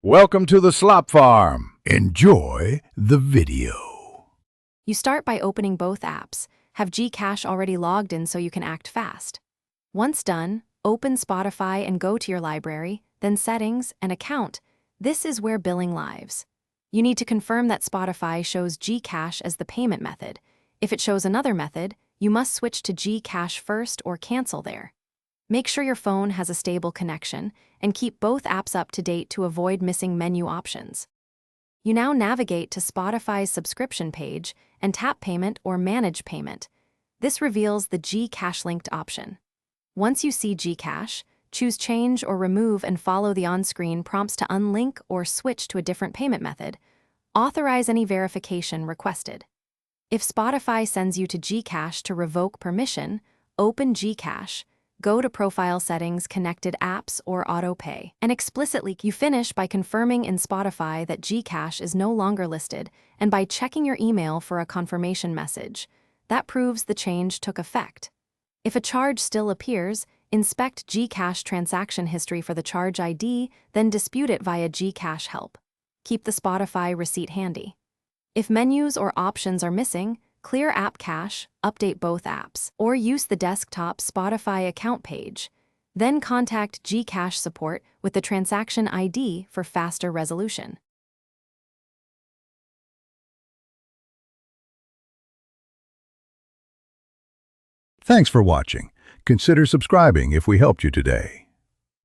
Welcome to the Slop Farm. Enjoy the video. You start by opening both apps. Have Gcash already logged in so you can act fast. Once done, open Spotify and go to your library, then Settings and Account. This is where billing lives. You need to confirm that Spotify shows Gcash as the payment method. If it shows another method, you must switch to Gcash first or cancel there. Make sure your phone has a stable connection and keep both apps up to date to avoid missing menu options. You now navigate to Spotify's subscription page and tap Payment or Manage Payment. This reveals the Gcash linked option. Once you see Gcash, choose Change or Remove and follow the on-screen prompts to unlink or switch to a different payment method. Authorize any verification requested. If Spotify sends you to Gcash to revoke permission, open Gcash, go to Profile Settings, Connected Apps, or Auto Pay, and explicitly you finish by confirming in Spotify that Gcash is no longer listed and by checking your email for a confirmation message. That proves the change took effect. If a charge still appears, inspect Gcash transaction history for the charge ID, then dispute it via Gcash Help. Keep the Spotify receipt handy. If menus or options are missing, clear app cache, update both apps, or use the desktop Spotify account page. Then contact Gcash support with the transaction ID for faster resolution. Thanks for watching. Consider subscribing if we helped you today.